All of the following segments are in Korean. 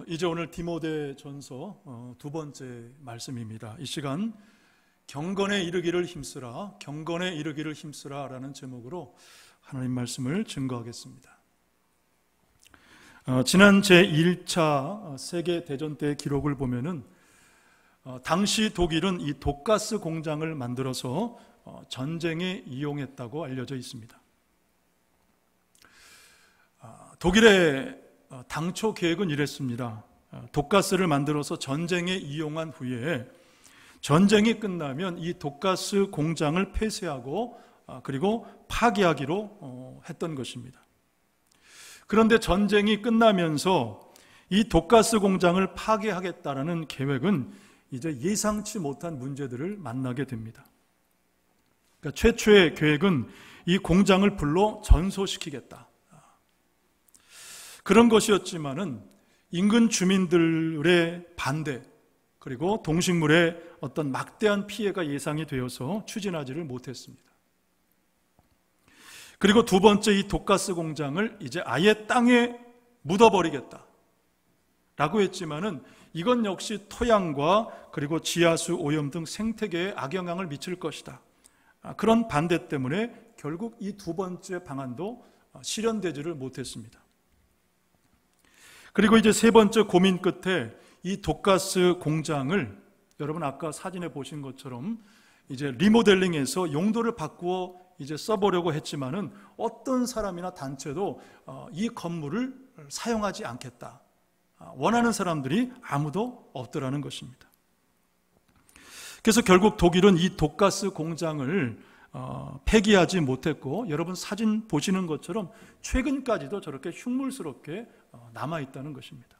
이제 오늘 디모데전서 두 번째 말씀입니다. 이 시간 경건에 이르기를 힘쓰라, 경건에 이르기를 힘쓰라 라는 제목으로 하나님 말씀을 증거하겠습니다. 지난 제1차 세계대전 때 기록을 보면은 당시 독일은 이 독가스 공장을 만들어서 전쟁에 이용했다고 알려져 있습니다. 독일의 당초 계획은 이랬습니다. 독가스를 만들어서 전쟁에 이용한 후에 전쟁이 끝나면 이 독가스 공장을 폐쇄하고 그리고 파기하기로 했던 것입니다. 그런데 전쟁이 끝나면서 이 독가스 공장을 파괴하겠다라는 계획은 이제 예상치 못한 문제들을 만나게 됩니다. 그러니까 최초의 계획은 이 공장을 불로 전소시키겠다. 그런 것이었지만은 인근 주민들의 반대 그리고 동식물의 어떤 막대한 피해가 예상이 되어서 추진하지를 못했습니다. 그리고 두 번째 이 독가스 공장을 이제 아예 땅에 묻어버리겠다 라고 했지만은 이건 역시 토양과 그리고 지하수 오염 등 생태계에 악영향을 미칠 것이다. 그런 반대 때문에 결국 이 두 번째 방안도 실현되지를 못했습니다. 그리고 이제 세 번째 고민 끝에 이 독가스 공장을 여러분 아까 사진에 보신 것처럼 이제 리모델링해서 용도를 바꾸어 이제 써보려고 했지만은 어떤 사람이나 단체도 이 건물을 사용하지 않겠다. 원하는 사람들이 아무도 없더라는 것입니다. 그래서 결국 독일은 이 독가스 공장을 폐기하지 못했고 여러분 사진 보시는 것처럼 최근까지도 저렇게 흉물스럽게 남아있다는 것입니다.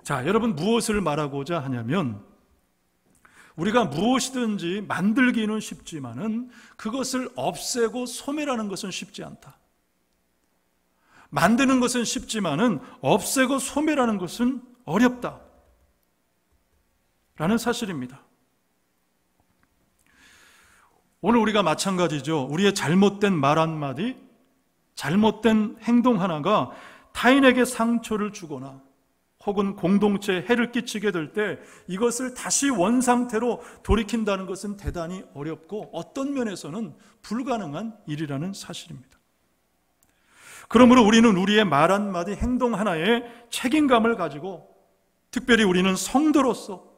자, 여러분 무엇을 말하고자 하냐면 우리가 무엇이든지 만들기는 쉽지만은 그것을 없애고 소멸하는 것은 쉽지 않다. 만드는 것은 쉽지만은 없애고 소멸하는 것은 어렵다 라는 사실입니다. 오늘 우리가 마찬가지죠. 우리의 잘못된 말 한마디, 잘못된 행동 하나가 타인에게 상처를 주거나 혹은 공동체에 해를 끼치게 될 때 이것을 다시 원상태로 돌이킨다는 것은 대단히 어렵고 어떤 면에서는 불가능한 일이라는 사실입니다. 그러므로 우리는 우리의 말 한마디, 행동 하나에 책임감을 가지고 특별히 우리는 성도로서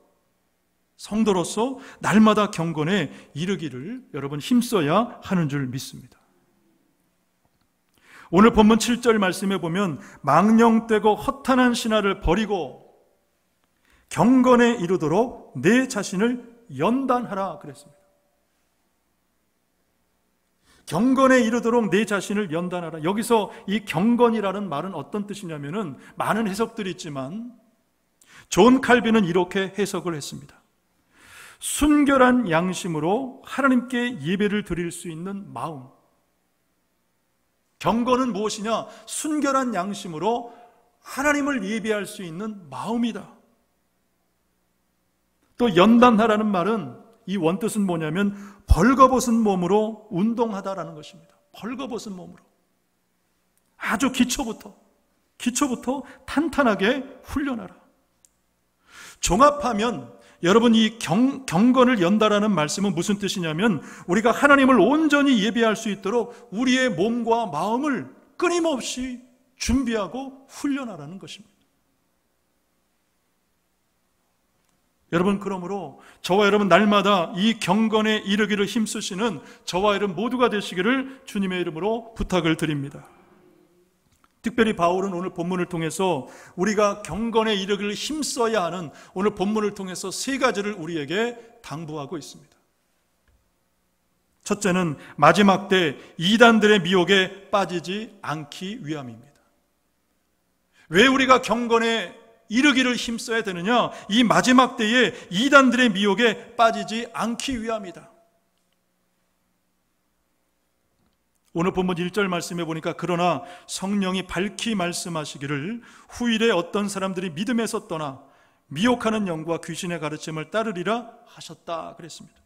날마다 경건에 이르기를 여러분 힘써야 하는 줄 믿습니다. 오늘 본문 7절 말씀에 보면 망령되고 허탄한 신화를 버리고 경건에 이르도록 내 자신을 연단하라 그랬습니다. 경건에 이르도록 내 자신을 연단하라. 여기서 이 경건이라는 말은 어떤 뜻이냐면은 많은 해석들이 있지만 존 칼빈은 이렇게 해석을 했습니다. 순결한 양심으로 하나님께 예배를 드릴 수 있는 마음. 경건은 무엇이냐? 순결한 양심으로 하나님을 예배할 수 있는 마음이다. 또 연단하라는 말은 이 원뜻은 뭐냐면 벌거벗은 몸으로 운동하다라는 것입니다. 벌거벗은 몸으로 아주 기초부터 탄탄하게 훈련하라. 종합하면 여러분 이 경건을 연다라는 말씀은 무슨 뜻이냐면 우리가 하나님을 온전히 예배할 수 있도록 우리의 몸과 마음을 끊임없이 준비하고 훈련하라는 것입니다. 여러분 그러므로 저와 여러분 날마다 이 경건에 이르기를 힘쓰시는 저와 여러분 모두가 되시기를 주님의 이름으로 부탁을 드립니다. 특별히 바울은 오늘 본문을 통해서 우리가 경건에 이르기를 힘써야 하는 오늘 본문을 통해서 세 가지를 우리에게 당부하고 있습니다. 첫째는 마지막 때 이단들의 미혹에 빠지지 않기 위함입니다. 왜 우리가 경건에 이르기를 힘써야 되느냐? 이 마지막 때에 이단들의 미혹에 빠지지 않기 위함이다. 오늘 본문 1절 말씀해 보니까 그러나 성령이 밝히 말씀하시기를 후일에 어떤 사람들이 믿음에서 떠나 미혹하는 영과 귀신의 가르침을 따르리라 하셨다 그랬습니다.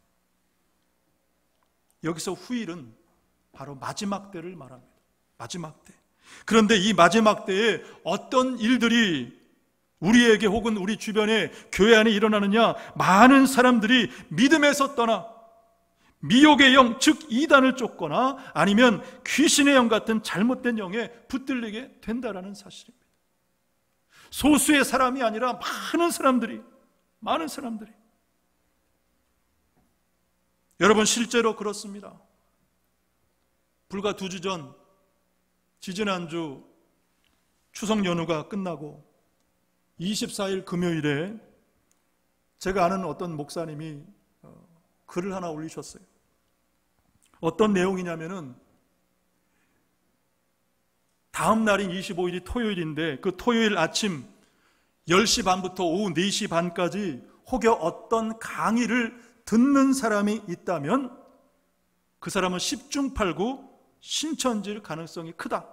여기서 후일은 바로 마지막 때를 말합니다. 마지막 때. 그런데 이 마지막 때에 어떤 일들이 우리에게 혹은 우리 주변에 교회 안에 일어나느냐? 많은 사람들이 믿음에서 떠나 미혹의 영, 즉 이단을 쫓거나 아니면 귀신의 영 같은 잘못된 영에 붙들리게 된다라는 사실입니다. 소수의 사람이 아니라 많은 사람들이 여러분, 실제로 그렇습니다. 불과 2주 전, 지지난주 추석 연휴가 끝나고 24일 금요일에 제가 아는 어떤 목사님이 글을 하나 올리셨어요. 어떤 내용이냐면은 다음 날인 25일이 토요일인데 그 토요일 아침 10시 반부터 오후 4시 반까지 혹여 어떤 강의를 듣는 사람이 있다면 그 사람은 10중 8구 신천지일 가능성이 크다.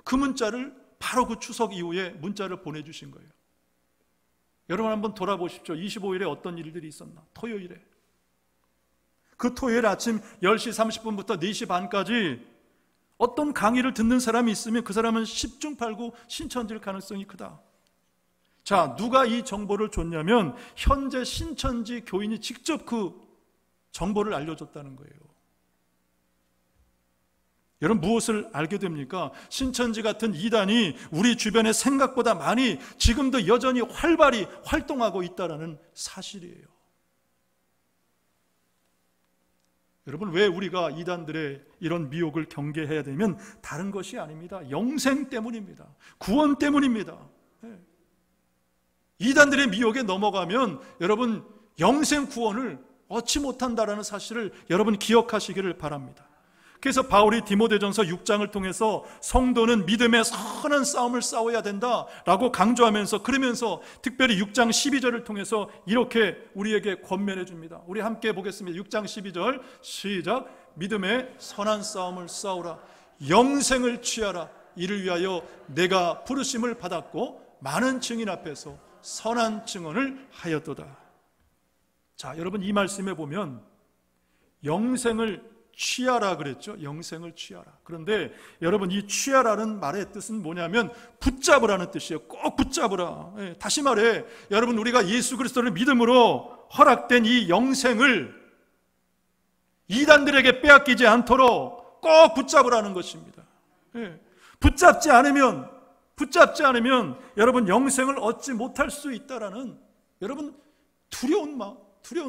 그 문자를 바로 그 추석 이후에 문자를 보내주신 거예요. 여러분 한번 돌아보십시오. 25일에 어떤 일들이 있었나? 토요일에. 그 토요일 아침 10시 30분부터 4시 반까지 어떤 강의를 듣는 사람이 있으면 그 사람은 10중 8구 신천지일 가능성이 크다. 자, 누가 이 정보를 줬냐면 현재 신천지 교인이 직접 그 정보를 알려줬다는 거예요. 여러분 무엇을 알게 됩니까? 신천지 같은 이단이 우리 주변에 생각보다 많이 지금도 여전히 활발히 활동하고 있다는 사실이에요. 여러분 왜 우리가 이단들의 이런 미혹을 경계해야 되면 다른 것이 아닙니다. 영생 때문입니다. 구원 때문입니다. 이단들의 미혹에 넘어가면 여러분 영생 구원을 얻지 못한다는 사실을 여러분 기억하시기를 바랍니다. 그래서 바울이 디모데전서 6장을 통해서 성도는 믿음의 선한 싸움을 싸워야 된다라고 강조하면서 그러면서 특별히 6장 12절을 통해서 이렇게 우리에게 권면해 줍니다. 우리 함께 보겠습니다. 6장 12절 시작. 믿음의 선한 싸움을 싸우라. 영생을 취하라. 이를 위하여 내가 부르심을 받았고 많은 증인 앞에서 선한 증언을 하였도다. 자, 여러분 이 말씀에 보면 영생을 취하라 그랬죠. 영생을 취하라. 그런데 여러분 이 취하라는 말의 뜻은 뭐냐면 붙잡으라는 뜻이에요. 꼭 붙잡으라. 다시 말해 여러분 우리가 예수 그리스도를 믿음으로 허락된 이 영생을 이단들에게 빼앗기지 않도록 꼭 붙잡으라는 것입니다. 붙잡지 않으면 여러분 영생을 얻지 못할 수 있다라는 여러분 두려운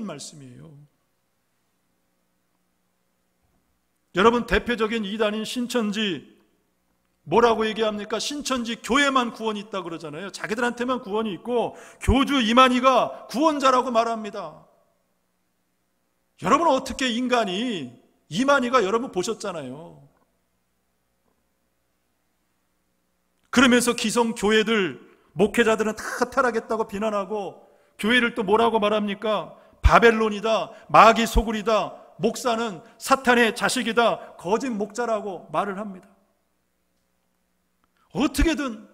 말씀이에요. 여러분 대표적인 이단인 신천지 뭐라고 얘기합니까? 신천지 교회만 구원이 있다 그러잖아요. 자기들한테만 구원이 있고 교주 이만희가 구원자라고 말합니다. 여러분 어떻게 인간이 이만희가 여러분 보셨잖아요. 그러면서 기성 교회들 목회자들은 다 타락했다고 비난하고 교회를 또 뭐라고 말합니까? 바벨론이다, 마귀 소굴이다, 목사는 사탄의 자식이다, 거짓 목자라고 말을 합니다. 어떻게든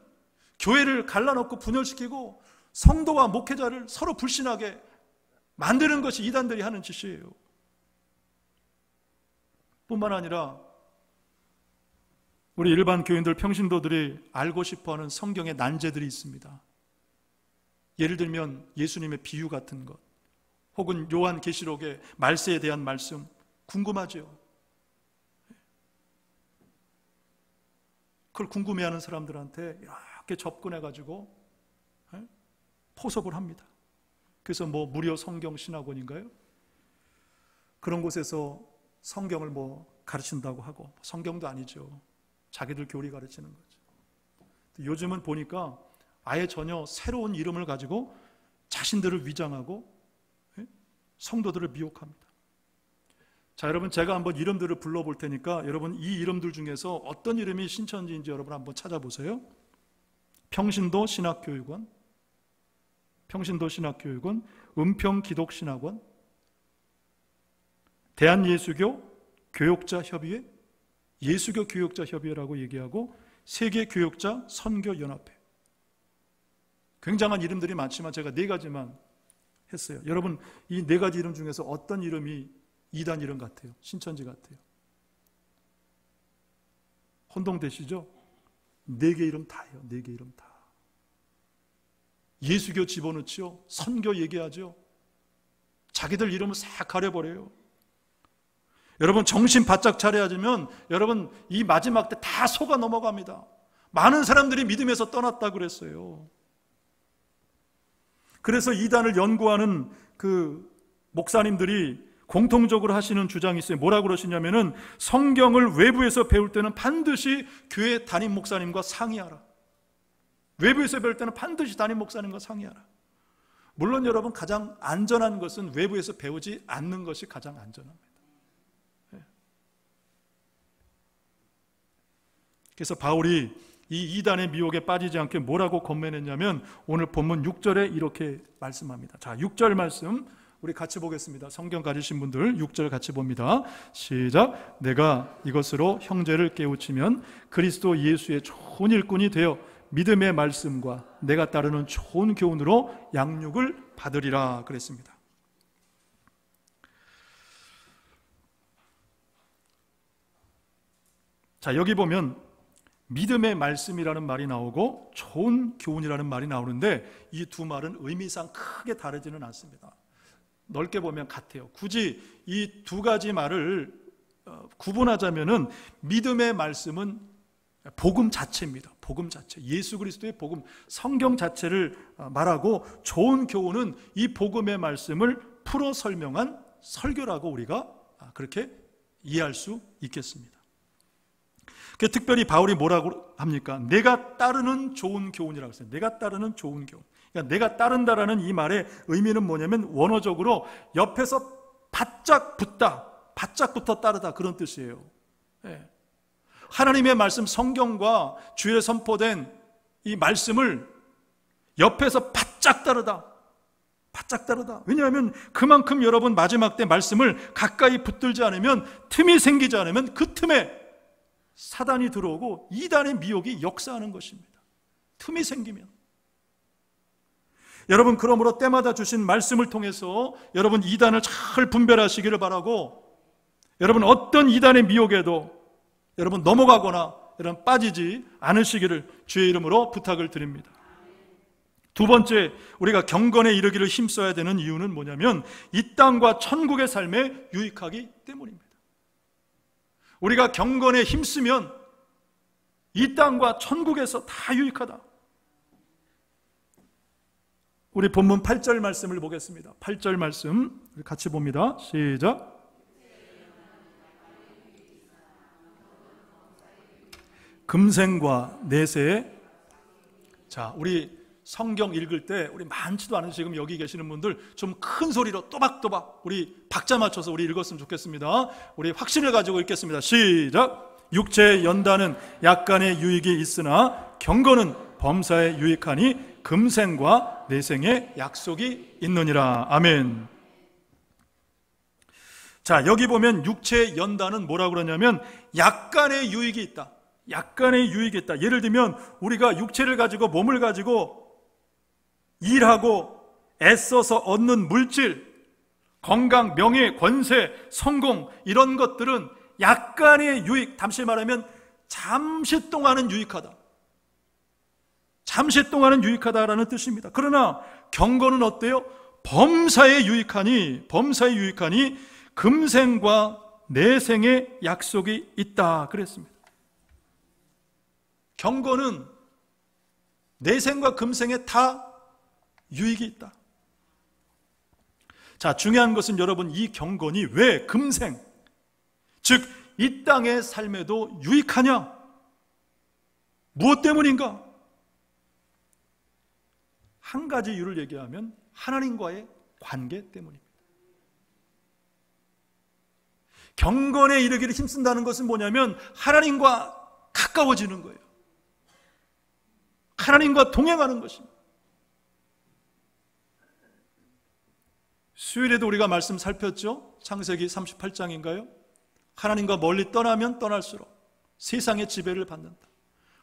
교회를 갈라놓고 분열시키고 성도와 목회자를 서로 불신하게 만드는 것이 이단들이 하는 짓이에요. 뿐만 아니라 우리 일반 교인들, 평신도들이 알고 싶어하는 성경의 난제들이 있습니다. 예를 들면 예수님의 비유 같은 것, 혹은 요한계시록의 말세에 대한 말씀 궁금하죠? 그걸 궁금해하는 사람들한테 이렇게 접근해가지고 포섭을 합니다. 그래서 무료 성경 신학원인가요? 그런 곳에서 성경을 가르친다고 하고, 성경도 아니죠. 자기들 교리 가르치는 거죠. 요즘은 보니까 아예 전혀 새로운 이름을 가지고 자신들을 위장하고 성도들을 미혹합니다. 자, 여러분 제가 한번 이름들을 불러볼 테니까 여러분 이 이름들 중에서 어떤 이름이 신천지인지 여러분 한번 찾아보세요. 평신도 신학교육원, 은평기독신학원, 대한예수교 교역자협의회, 예수교 교역자협의회라고 얘기하고 세계교역자 선교연합회. 굉장한 이름들이 많지만 제가 4가지만 했어요. 여러분 이 4가지 이름 중에서 어떤 이름이 이단 이름 같아요? 신천지 같아요? 혼동되시죠? 4개 이름 다예요. 4개 이름 다. 예수교 집어넣지요. 선교 얘기하죠. 자기들 이름을 싹 가려버려요. 여러분 정신 바짝 차려야지면 여러분 이 마지막 때 다 속아 넘어갑니다. 많은 사람들이 믿음에서 떠났다고 그랬어요. 그래서 이단을 연구하는 그 목사님들이 공통적으로 하시는 주장이 있어요. 뭐라고 그러시냐면은 성경을 외부에서 배울 때는 반드시 교회 담임 목사님과 상의하라. 외부에서 배울 때는 반드시 담임 목사님과 상의하라. 물론 여러분 가장 안전한 것은 외부에서 배우지 않는 것이 가장 안전합니다. 그래서 바울이 이 이단의 미혹에 빠지지 않게 뭐라고 권면했냐면 오늘 본문 6절에 이렇게 말씀합니다. 자, 6절 말씀 우리 같이 보겠습니다. 성경 가지신 분들 6절 같이 봅니다. 시작. 내가 이것으로 형제를 깨우치면 그리스도 예수의 좋은 일꾼이 되어 믿음의 말씀과 내가 따르는 좋은 교훈으로 양육을 받으리라 그랬습니다. 자, 여기 보면 믿음의 말씀이라는 말이 나오고 좋은 교훈이라는 말이 나오는데 이 두 말은 의미상 크게 다르지는 않습니다. 넓게 보면 같아요. 굳이 이 두 가지 말을 구분하자면은 믿음의 말씀은 복음 자체입니다. 복음 자체. 예수 그리스도의 복음, 성경 자체를 말하고 좋은 교훈은 이 복음의 말씀을 풀어 설명한 설교라고 우리가 그렇게 이해할 수 있겠습니다. 특별히 바울이 뭐라고 합니까? 내가 따르는 좋은 교훈이라고 했어요. 내가 따르는 좋은 교훈. 그러니까 내가 따른다라는 이 말의 의미는 뭐냐면 원어적으로 옆에서 바짝 붙다, 바짝 붙어 따르다 그런 뜻이에요. 하나님의 말씀 성경과 주일에 선포된 이 말씀을 옆에서 바짝 따르다, 바짝 따르다. 왜냐하면 그만큼 여러분 마지막 때 말씀을 가까이 붙들지 않으면, 틈이 생기지 않으면 그 틈에 사단이 들어오고 이단의 미혹이 역사하는 것입니다. 틈이 생기면. 여러분 그러므로 때마다 주신 말씀을 통해서 여러분 이단을 잘 분별하시기를 바라고, 여러분 어떤 이단의 미혹에도 여러분 넘어가거나 여러분 빠지지 않으시기를 주의 이름으로 부탁을 드립니다. 두 번째, 우리가 경건에 이르기를 힘써야 되는 이유는 뭐냐면 이 땅과 천국의 삶에 유익하기 때문입니다. 우리가 경건에 힘쓰면 이 땅과 천국에서 다 유익하다. 우리 본문 8절 말씀을 보겠습니다. 8절 말씀 같이 봅니다. 시작. 금생과 내세에. 자, 우리 성경 읽을 때 우리 많지도 않은 지금 여기 계시는 분들 좀 큰 소리로 또박또박 우리 박자 맞춰서 우리 읽었으면 좋겠습니다. 우리 확신을 가지고 읽겠습니다. 시작. 육체의 연단은 약간의 유익이 있으나 경건은 범사에 유익하니 금생과 내생의 약속이 있느니라. 아멘. 자, 여기 보면 육체의 연단은 뭐라고 그러냐면 약간의 유익이 있다. 약간의 유익이 있다. 예를 들면 우리가 육체를 가지고 몸을 가지고 일하고 애써서 얻는 물질, 건강, 명예, 권세, 성공 이런 것들은 약간의 유익, 다시 말하면 잠시 동안은 유익하다. 잠시 동안은 유익하다라는 뜻입니다. 그러나 경건은 어때요? 범사에 유익하니 금생과 내생의 약속이 있다 그랬습니다. 경건은 내생과 금생에 다 유익이 있다. 자, 중요한 것은 여러분 이 경건이 왜 금생, 즉 이 땅의 삶에도 유익하냐? 무엇 때문인가? 한 가지 이유를 얘기하면 하나님과의 관계 때문입니다. 경건에 이르기를 힘쓴다는 것은 뭐냐면 하나님과 가까워지는 거예요. 하나님과 동행하는 것입니다. 수요일에도 우리가 말씀 살폈죠? 창세기 38장인가요? 하나님과 멀리 떠나면 떠날수록 세상의 지배를 받는다.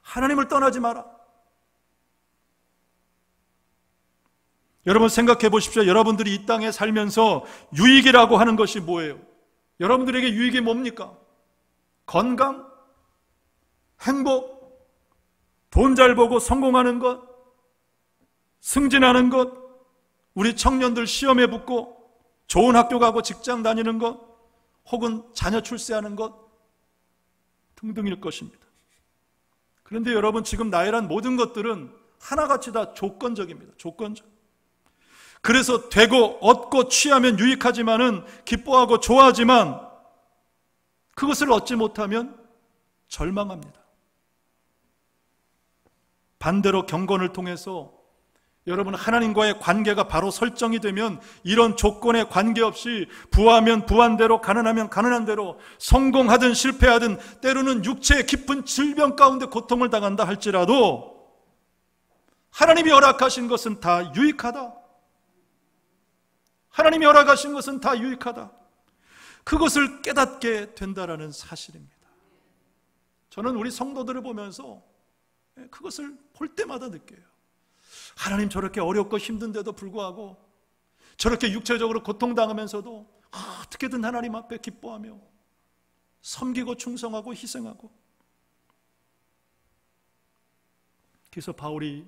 하나님을 떠나지 마라. 여러분 생각해 보십시오. 여러분들이 이 땅에 살면서 유익이라고 하는 것이 뭐예요? 여러분들에게 유익이 뭡니까? 건강? 행복, 돈 잘 벌고 성공하는 것, 승진하는 것, 우리 청년들 시험에 붙고 좋은 학교 가고 직장 다니는 것, 혹은 자녀 출세하는 것 등등일 것입니다. 그런데 여러분, 지금 나열한 모든 것들은 하나같이 다 조건적입니다. 조건적. 그래서 되고 얻고 취하면 유익하지만은, 기뻐하고 좋아하지만 그것을 얻지 못하면 절망합니다. 반대로 경건을 통해서 여러분, 하나님과의 관계가 바로 설정이 되면 이런 조건에 관계없이 부하면 부한 대로, 가난하면 가난한 대로, 성공하든 실패하든, 때로는 육체의 깊은 질병 가운데 고통을 당한다 할지라도 하나님이 허락하신 것은 다 유익하다. 하나님이 허락하신 것은 다 유익하다. 그것을 깨닫게 된다라는 사실입니다. 저는 우리 성도들을 보면서 그것을 볼 때마다 느껴요. 하나님, 저렇게 어렵고 힘든데도 불구하고, 저렇게 육체적으로 고통당하면서도 어떻게든 하나님 앞에 기뻐하며 섬기고 충성하고 희생하고. 그래서 바울이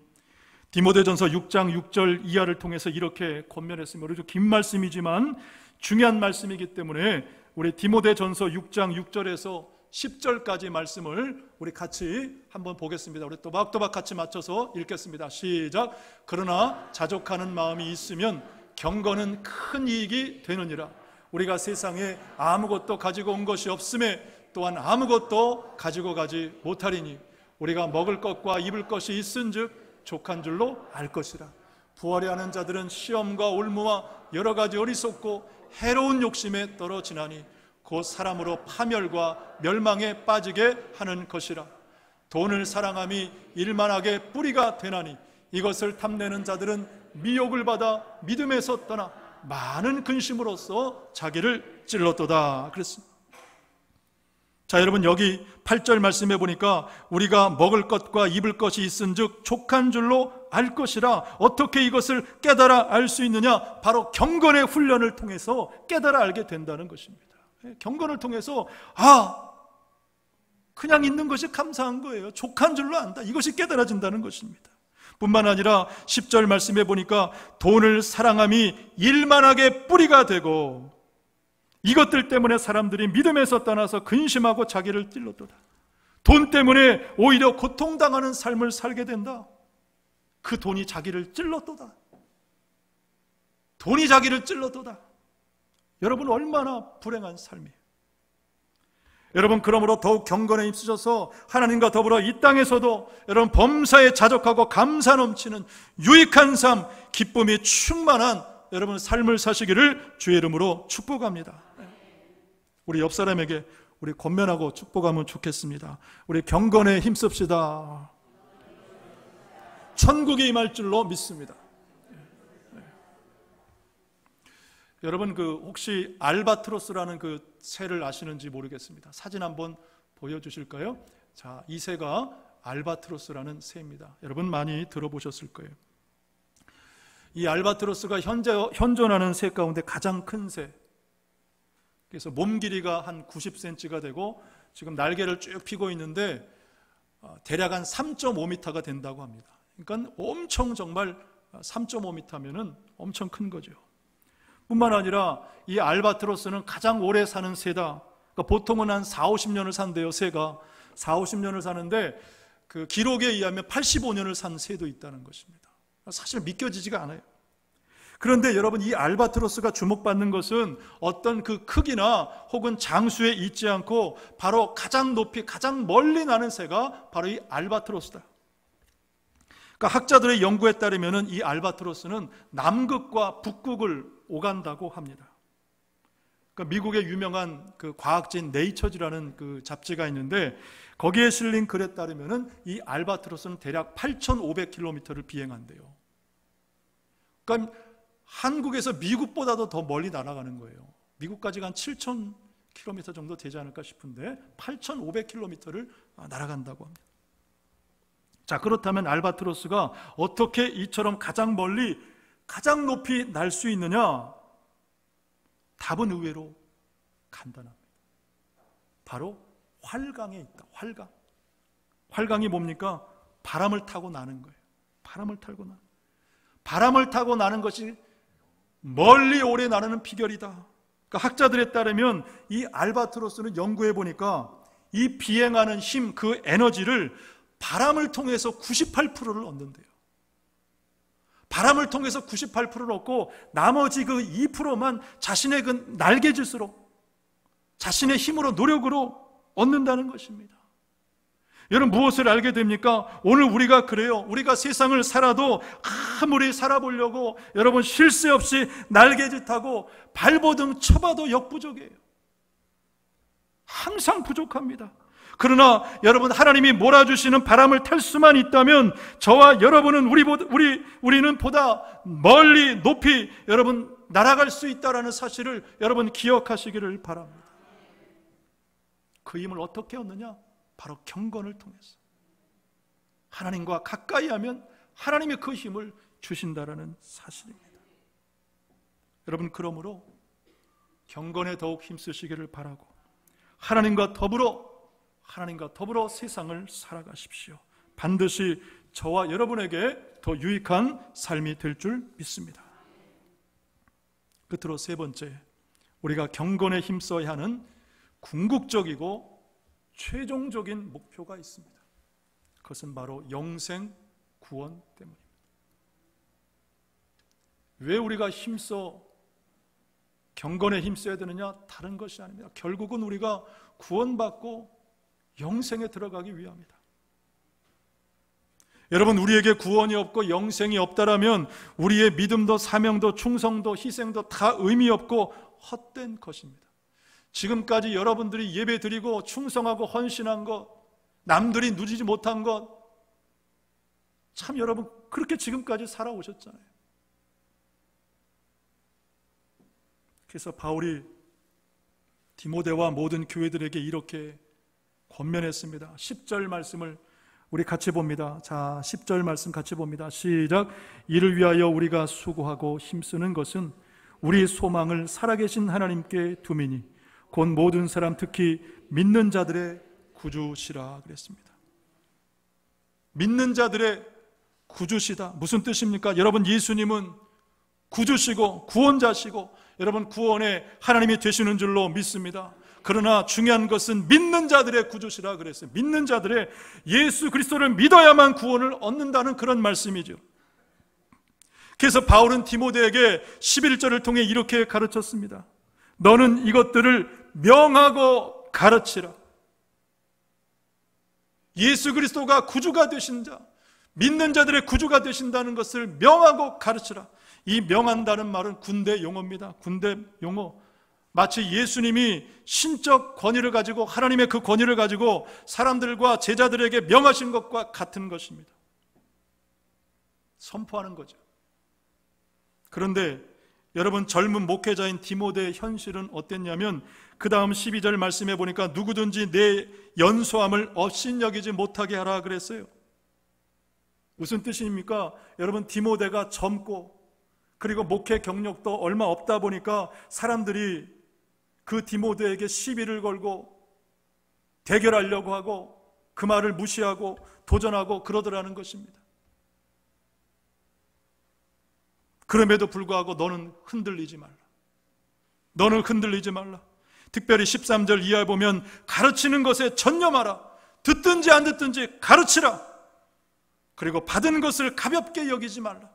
디모데전서 6장 6절 이하를 통해서 이렇게 권면했습니다. 그래서 긴 말씀이지만 중요한 말씀이기 때문에 우리 디모데전서 6장 6절에서 10절까지 말씀을 우리 같이 한번 보겠습니다. 우리 또박또박 같이 맞춰서 읽겠습니다. 시작. 그러나 자족하는 마음이 있으면 경건은 큰 이익이 되느니라. 우리가 세상에 아무것도 가지고 온 것이 없음에 또한 아무것도 가지고 가지 못하리니 우리가 먹을 것과 입을 것이 있은즉 족한 줄로 알 것이라. 부활해 하는 자들은 시험과 올무와 여러 가지 어리석고 해로운 욕심에 떨어지나니 곧 사람으로 파멸과 멸망에 빠지게 하는 것이라. 돈을 사랑함이 일만하게 뿌리가 되나니 이것을 탐내는 자들은 미혹을 받아 믿음에서 떠나 많은 근심으로써 자기를 찔렀도다 그랬습니다. 자, 여러분, 여기 8절 말씀해 보니까 우리가 먹을 것과 입을 것이 있은즉 족한 줄로 알 것이라. 어떻게 이것을 깨달아 알 수 있느냐? 바로 경건의 훈련을 통해서 깨달아 알게 된다는 것입니다. 경건을 통해서 그냥 있는 것이 감사한 거예요. 족한 줄로 안다. 이것이 깨달아진다는 것입니다. 뿐만 아니라 10절 말씀해 보니까 돈을 사랑함이 일만하게 뿌리가 되고 이것들 때문에 사람들이 믿음에서 떠나서 근심하고 자기를 찔렀도다. 돈 때문에 오히려 고통당하는 삶을 살게 된다. 그 돈이 자기를 찔렀도다. 돈이 자기를 찔렀도다. 여러분, 얼마나 불행한 삶이에요. 여러분, 그러므로 더욱 경건에 힘쓰셔서 하나님과 더불어 이 땅에서도 여러분 범사에 자족하고 감사 넘치는 유익한 삶, 기쁨이 충만한 여러분 삶을 사시기를 주의 이름으로 축복합니다. 우리 옆 사람에게 우리 권면하고 축복하면 좋겠습니다. 우리 경건에 힘씁시다. 천국에 임할 줄로 믿습니다. 여러분, 혹시 알바트로스라는 그 새를 아시는지 모르겠습니다. 사진 한번 보여주실까요? 자, 이 새가 알바트로스라는 새입니다. 여러분 많이 들어보셨을 거예요. 이 알바트로스가 현존하는 새 가운데 가장 큰 새. 그래서 몸 길이가 한 90cm가 되고 지금 날개를 쭉 펴고 있는데 대략 한 3.5m가 된다고 합니다. 그러니까 엄청, 정말 3.5m면은 엄청 큰 거죠. 뿐만 아니라 이 알바트로스는 가장 오래 사는 새다. 그러니까 보통은 한 40-50년을 산대요. 새가 40-50년을 사는데 그 기록에 의하면 85년을 산 새도 있다는 것입니다. 사실 믿겨지지가 않아요. 그런데 여러분, 이 알바트로스가 주목받는 것은 어떤 그 크기나 혹은 장수에 있지 않고 바로 가장 높이, 가장 멀리 나는 새가 바로 이 알바트로스다. 그러니까 학자들의 연구에 따르면 이 알바트로스는 남극과 북극을 오간다고 합니다. 그러니까 미국의 유명한 그 과학지인 네이처지라는 그 잡지가 있는데 거기에 실린 글에 따르면 이 알바트로스는 대략 8,500km를 비행한대요. 그러니까 한국에서 미국보다도 더 멀리 날아가는 거예요. 미국까지가 한 7,000km 정도 되지 않을까 싶은데 8,500km를 날아간다고 합니다. 자, 그렇다면 알바트로스가 어떻게 이처럼 가장 멀리, 가장 높이 날 수 있느냐? 답은 의외로 간단합니다. 바로 활강에 있다. 활강. 활강이 뭡니까? 바람을 타고 나는 거예요. 바람을 타고 나는 것이 멀리 오래 나르는 비결이다. 그러니까 학자들에 따르면 이 알바트로스는 연구해 보니까 이 비행하는 힘, 그 에너지를 바람을 통해서 98%를 얻는데요. 바람을 통해서 98%를 얻고 나머지 그 2%만 자신의 그 날개짓으로, 자신의 힘으로, 노력으로 얻는다는 것입니다. 여러분, 무엇을 알게 됩니까? 오늘 우리가 그래요. 우리가 세상을 살아도 아무리 살아보려고 여러분 쉴 새 없이 날개짓하고 발버둥 쳐봐도 역부족이에요. 항상 부족합니다. 그러나 여러분, 하나님이 몰아주시는 바람을 탈 수만 있다면 저와 여러분은 우리는 보다 멀리 높이 여러분 날아갈 수 있다라는 사실을 여러분 기억하시기를 바랍니다. 그 힘을 어떻게 얻느냐? 바로 경건을 통해서 하나님과 가까이 하면 하나님이 그 힘을 주신다라는 사실입니다. 여러분, 그러므로 경건에 더욱 힘쓰시기를 바라고 하나님과 더불어 세상을 살아가십시오. 반드시 저와 여러분에게 더 유익한 삶이 될 줄 믿습니다. 끝으로 세 번째, 우리가 경건에 힘써야 하는 궁극적이고 최종적인 목표가 있습니다. 그것은 바로 영생 구원 때문입니다. 왜 우리가 경건에 힘써야 되느냐? 다른 것이 아닙니다. 결국은 우리가 구원받고 영생에 들어가기 위함이다. 여러분, 우리에게 구원이 없고 영생이 없다라면 우리의 믿음도 사명도 충성도 희생도 다 의미 없고 헛된 것입니다. 지금까지 여러분들이 예배 드리고 충성하고 헌신한 것, 남들이 누리지 못한 것, 참 여러분 그렇게 지금까지 살아오셨잖아요. 그래서 바울이 디모데와 모든 교회들에게 이렇게 권면했습니다. 10절 말씀을 우리 같이 봅니다. 자, 10절 말씀 같이 봅니다. 시작. 이를 위하여 우리가 수고하고 힘쓰는 것은 우리 소망을 살아계신 하나님께 두미니 곧 모든 사람 특히 믿는 자들의 구주시라 그랬습니다. 믿는 자들의 구주시다. 무슨 뜻입니까? 여러분, 예수님은 구주시고 구원자시고 여러분 구원의 하나님이 되시는 줄로 믿습니다. 그러나 중요한 것은 믿는 자들의 구주시라 그랬어요. 믿는 자들의, 예수 그리스도를 믿어야만 구원을 얻는다는 그런 말씀이죠. 그래서 바울은 디모데에게 11절을 통해 이렇게 가르쳤습니다. 너는 이것들을 명하고 가르치라. 예수 그리스도가 구주가 되신 자, 믿는 자들의 구주가 되신다는 것을 명하고 가르치라. 이 명한다는 말은 군대 용어입니다. 군대 용어. 마치 예수님이 신적 권위를 가지고, 하나님의 그 권위를 가지고 사람들과 제자들에게 명하신 것과 같은 것입니다. 선포하는 거죠. 그런데 여러분, 젊은 목회자인 디모데의 현실은 어땠냐면 그 다음 12절 말씀해 보니까 누구든지 내 연소함을 업신여기지 못하게 하라 그랬어요. 무슨 뜻입니까? 여러분, 디모데가 젊고 그리고 목회 경력도 얼마 없다 보니까 사람들이 그 디모데에게 시비를 걸고 대결하려고 하고 그 말을 무시하고 도전하고 그러더라는 것입니다. 그럼에도 불구하고 너는 흔들리지 말라. 너는 흔들리지 말라. 특별히 13절 이하에 보면 가르치는 것에 전념하라. 듣든지 안 듣든지 가르치라. 그리고 받은 것을 가볍게 여기지 말라.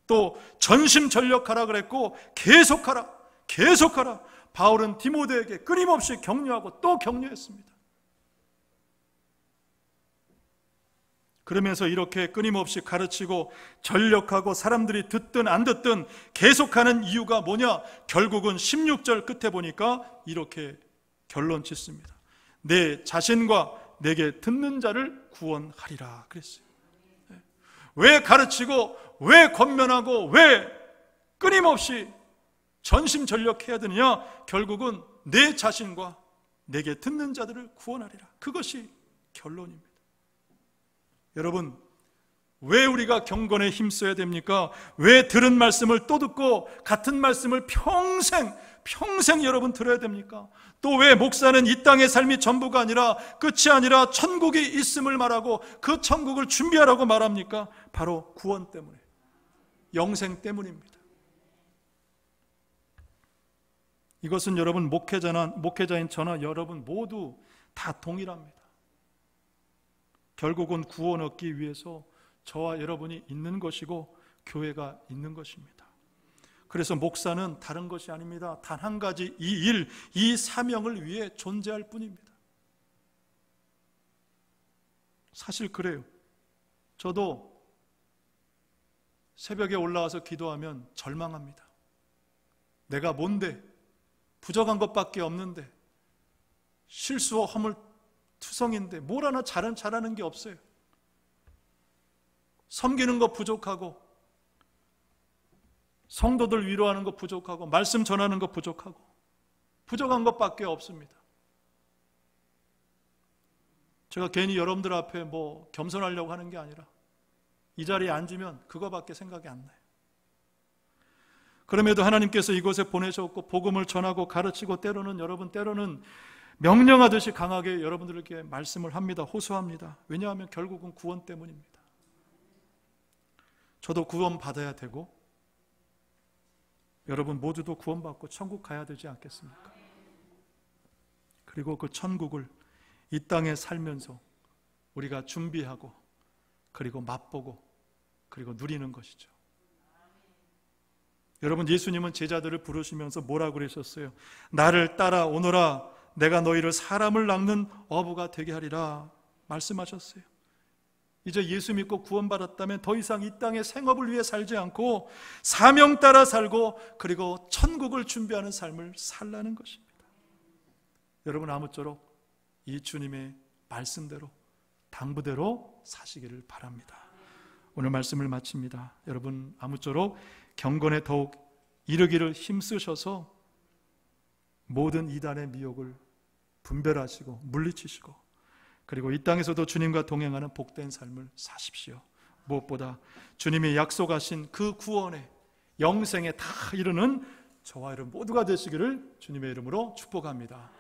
또 전심전력하라 그랬고 계속하라. 바울은 디모데에게 끊임없이 격려하고 또 격려했습니다. 그러면서 이렇게 끊임없이 가르치고 전력하고 사람들이 듣든 안 듣든 계속하는 이유가 뭐냐? 결국은 16절 끝에 보니까 이렇게 결론 짓습니다. 내 자신과 내게 듣는 자를 구원하리라 그랬어요. 왜 가르치고 왜 권면하고 왜 끊임없이 전심전력해야 되느냐? 결국은 내 자신과 내게 듣는 자들을 구원하리라. 그것이 결론입니다. 여러분, 왜 우리가 경건에 힘써야 됩니까? 왜 들은 말씀을 또 듣고 같은 말씀을 평생 여러분 들어야 됩니까? 또 왜 목사는 이 땅의 삶이 전부가 아니라 끝이 아니라 천국이 있음을 말하고 그 천국을 준비하라고 말합니까? 바로 구원 때문에, 영생 때문입니다. 이것은 여러분 목회자인 저나 여러분 모두 다 동일합니다. 결국은 구원 얻기 위해서 저와 여러분이 있는 것이고 교회가 있는 것입니다. 그래서 목사는 다른 것이 아닙니다. 단 한 가지 이 사명을 위해 존재할 뿐입니다. 사실 그래요. 저도 새벽에 올라와서 기도하면 절망합니다. 내가 뭔데? 부족한 것밖에 없는데, 실수와 허물투성인데 뭘 하나 잘하는 게 없어요. 섬기는 것 부족하고, 성도들 위로하는 것 부족하고, 말씀 전하는 것 부족하고, 부족한 것밖에 없습니다. 제가 괜히 여러분들 앞에 겸손하려고 하는 게 아니라 이 자리에 앉으면 그거밖에 생각이 안 나요. 그럼에도 하나님께서 이곳에 보내셨고 복음을 전하고 가르치고 때로는 명령하듯이 강하게 여러분들에게 말씀을 합니다. 호소합니다. 왜냐하면 결국은 구원 때문입니다. 저도 구원 받아야 되고 여러분 모두도 구원받고 천국 가야 되지 않겠습니까? 그리고 그 천국을 이 땅에 살면서 우리가 준비하고 그리고 맛보고 그리고 누리는 것이죠. 여러분, 예수님은 제자들을 부르시면서 뭐라고 그러셨어요? 나를 따라오너라, 내가 너희를 사람을 낚는 어부가 되게 하리라 말씀하셨어요. 이제 예수 믿고 구원받았다면 더 이상 이 땅의 생업을 위해 살지 않고 사명 따라 살고 그리고 천국을 준비하는 삶을 살라는 것입니다. 여러분, 아무쪼록 이 주님의 말씀대로 당부대로 사시기를 바랍니다. 오늘 말씀을 마칩니다. 여러분, 아무쪼록 경건에 더욱 이르기를 힘쓰셔서 모든 이단의 미혹을 분별하시고 물리치시고 그리고 이 땅에서도 주님과 동행하는 복된 삶을 사십시오. 무엇보다 주님이 약속하신 그 구원에 영생에 다 이르는 저와 여러분 모두가 되시기를 주님의 이름으로 축복합니다.